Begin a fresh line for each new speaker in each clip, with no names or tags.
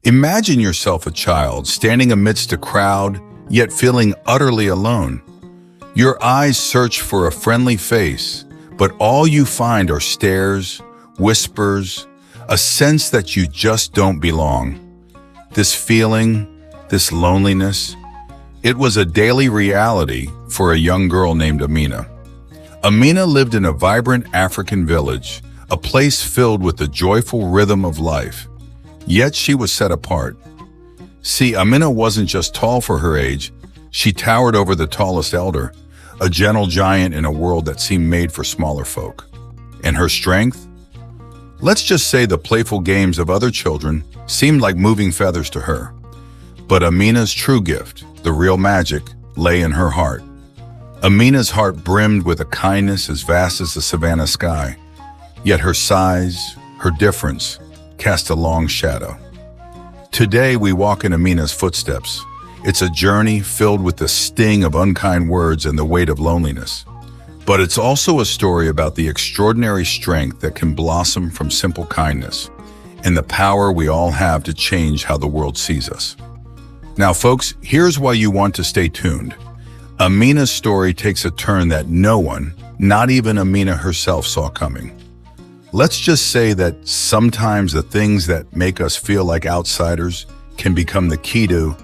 Imagine yourself a child standing amidst a crowd, yet feeling utterly alone. Your eyes search for a friendly face, but all you find are stares, whispers, a sense that you just don't belong. This feeling, this loneliness, it was a daily reality for a young girl named Amina. Amina lived in a vibrant African village, a place filled with the joyful rhythm of life. Yet she was set apart. See, Amina wasn't just tall for her age, she towered over the tallest elder, a gentle giant in a world that seemed made for smaller folk. And her strength? Let's just say the playful games of other children seemed like moving feathers to her. But Amina's true gift, the real magic, lay in her heart. Amina's heart brimmed with a kindness as vast as the savannah sky, yet her size, her difference, cast a long shadow. Today we walk in Amina's footsteps. It's a journey filled with the sting of unkind words and the weight of loneliness. But it's also a story about the extraordinary strength that can blossom from simple kindness and the power we all have to change how the world sees us. Now, folks, here's why you want to stay tuned. Amina's story takes a turn that no one, not even Amina herself, saw coming. Let's just say that sometimes the things that make us feel like outsiders can become the key to,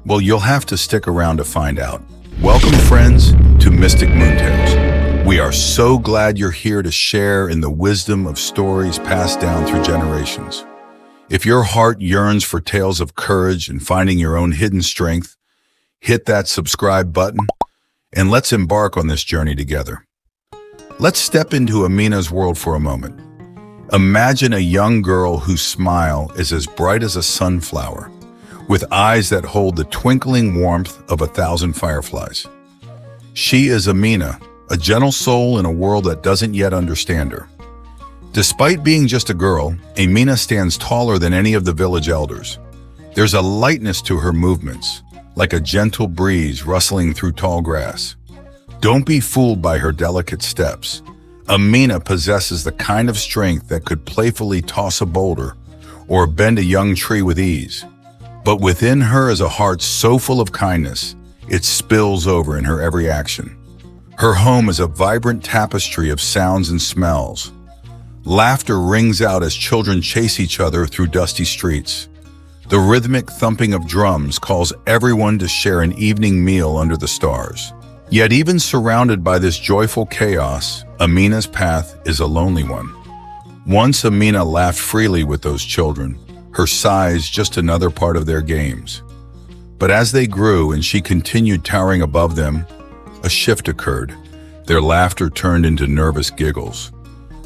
well, you'll have to stick around to find out. Welcome, friends, to Mystic Moontails. We are so glad you're here to share in the wisdom of stories passed down through generations. If your heart yearns for tales of courage and finding your own hidden strength, hit that subscribe button and let's embark on this journey together. Let's step into Amina's world for a moment. Imagine a young girl whose smile is as bright as a sunflower, with eyes that hold the twinkling warmth of 1,000 fireflies. She is Amina, a gentle soul in a world that doesn't yet understand her. Despite being just a girl, Amina stands taller than any of the village elders. There's a lightness to her movements, like a gentle breeze rustling through tall grass. Don't be fooled by her delicate steps. Amina possesses the kind of strength that could playfully toss a boulder or bend a young tree with ease. But within her is a heart so full of kindness, it spills over in her every action. Her home is a vibrant tapestry of sounds and smells. Laughter rings out as children chase each other through dusty streets. The rhythmic thumping of drums calls everyone to share an evening meal under the stars. Yet even surrounded by this joyful chaos, Amina's path is a lonely one. Once Amina laughed freely with those children, her size just another part of their games. But as they grew and she continued towering above them, a shift occurred. Their laughter turned into nervous giggles,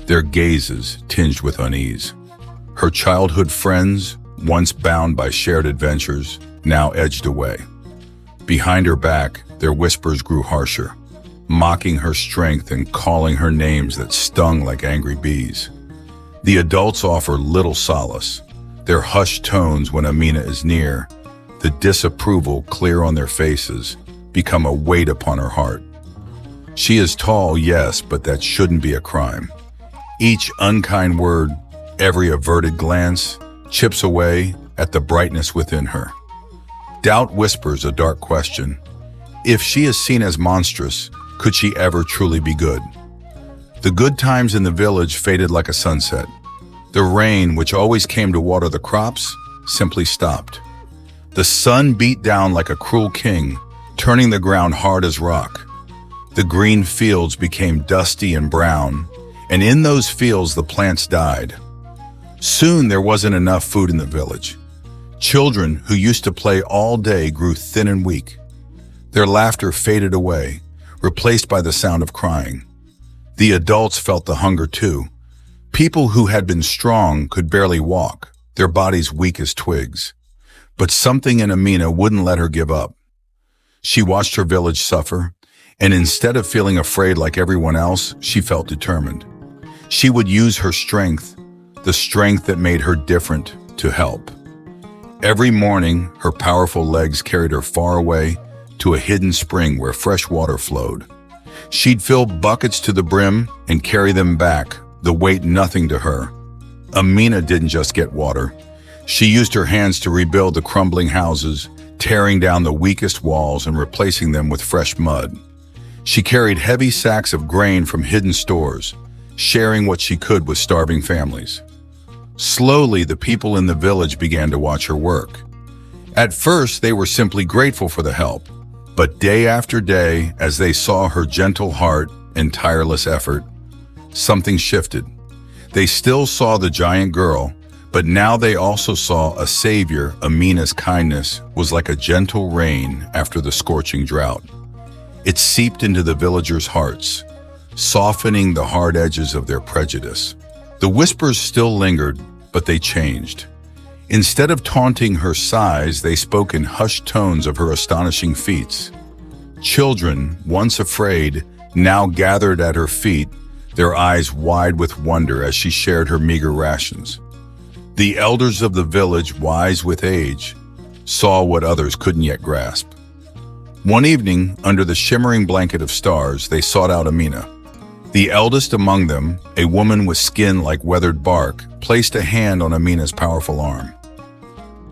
their gazes tinged with unease. Her childhood friends, once bound by shared adventures, now edged away. Behind her back, their whispers grew harsher, mocking her strength and calling her names that stung like angry bees. The adults offer little solace. Their hushed tones when Amina is near, the disapproval clear on their faces, become a weight upon her heart. She is tall, yes, but that shouldn't be a crime. Each unkind word, every averted glance, chips away at the brightness within her. Doubt whispers a dark question. If she is seen as monstrous, could she ever truly be good? The good times in the village faded like a sunset. The rain, which always came to water the crops, simply stopped. The sun beat down like a cruel king, turning the ground hard as rock. The green fields became dusty and brown, and in those fields the plants died. Soon there wasn't enough food in the village. Children who used to play all day grew thin and weak. Their laughter faded away, replaced by the sound of crying. The adults felt the hunger too. People who had been strong could barely walk, their bodies weak as twigs. But something in Amina wouldn't let her give up. She watched her village suffer, and instead of feeling afraid like everyone else, she felt determined. She would use her strength, the strength that made her different, to help. Every morning, her powerful legs carried her far away to a hidden spring where fresh water flowed. She'd fill buckets to the brim and carry them back, the weight nothing to her. Amina didn't just get water. She used her hands to rebuild the crumbling houses, tearing down the weakest walls and replacing them with fresh mud. She carried heavy sacks of grain from hidden stores, sharing what she could with starving families. Slowly, the people in the village began to watch her work. At first, they were simply grateful for the help, but day after day, as they saw her gentle heart and tireless effort, something shifted. They still saw the giant girl, but now they also saw a savior. Amina's kindness was like a gentle rain after the scorching drought. It seeped into the villagers' hearts, softening the hard edges of their prejudice. The whispers still lingered, but they changed. Instead of taunting her size, they spoke in hushed tones of her astonishing feats. Children, once afraid, now gathered at her feet, their eyes wide with wonder as she shared her meager rations. The elders of the village, wise with age, saw what others couldn't yet grasp. One evening, under the shimmering blanket of stars, they sought out Amina. The eldest among them, a woman with skin like weathered bark, placed a hand on Amina's powerful arm.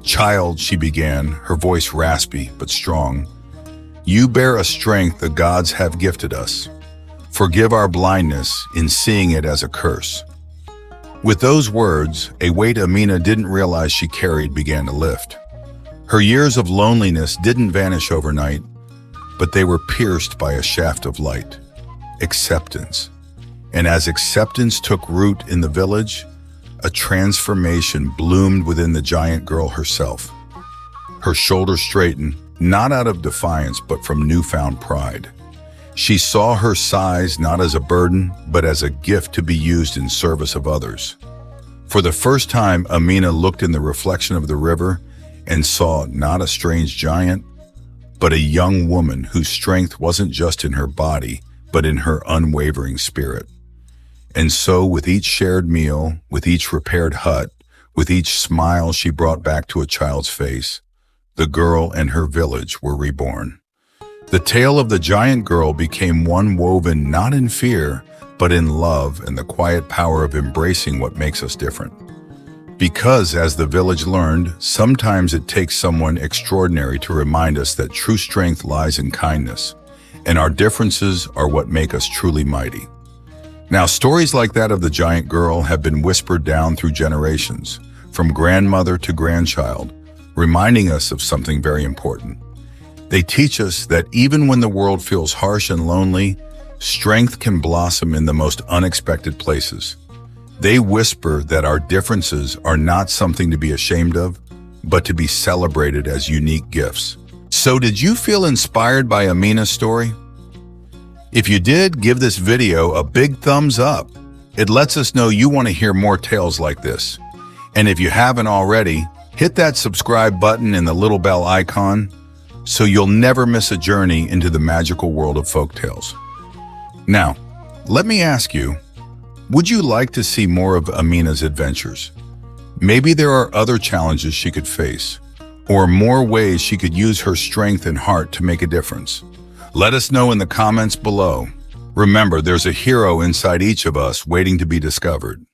"Child," she began, her voice raspy but strong, "you bear a strength the gods have gifted us. Forgive our blindness in seeing it as a curse." With those words, a weight Amina didn't realize she carried began to lift. Her years of loneliness didn't vanish overnight, but they were pierced by a shaft of light: acceptance. And as acceptance took root in the village, a transformation bloomed within the giant girl herself. Her shoulders straightened, not out of defiance, but from newfound pride. She saw her size not as a burden, but as a gift to be used in service of others. For the first time, Amina looked in the reflection of the river and saw not a strange giant, but a young woman whose strength wasn't just in her body, but in her unwavering spirit. And so, with each shared meal, with each repaired hut, with each smile she brought back to a child's face, the girl and her village were reborn. The tale of the giant girl became one woven not in fear, but in love and the quiet power of embracing what makes us different. Because, as the village learned, sometimes it takes someone extraordinary to remind us that true strength lies in kindness, and our differences are what make us truly mighty. Now, stories like that of the giant girl have been whispered down through generations, from grandmother to grandchild, reminding us of something very important. They teach us that even when the world feels harsh and lonely, strength can blossom in the most unexpected places. They whisper that our differences are not something to be ashamed of, but to be celebrated as unique gifts. So did you feel inspired by Amina's story? If you did, give this video a big thumbs up. It lets us know you want to hear more tales like this. And if you haven't already, hit that subscribe button and the little bell icon so you'll never miss a journey into the magical world of folktales. Now, let me ask you, would you like to see more of Amina's adventures? Maybe there are other challenges she could face, or more ways she could use her strength and heart to make a difference. Let us know in the comments below. Remember, there's a hero inside each of us waiting to be discovered.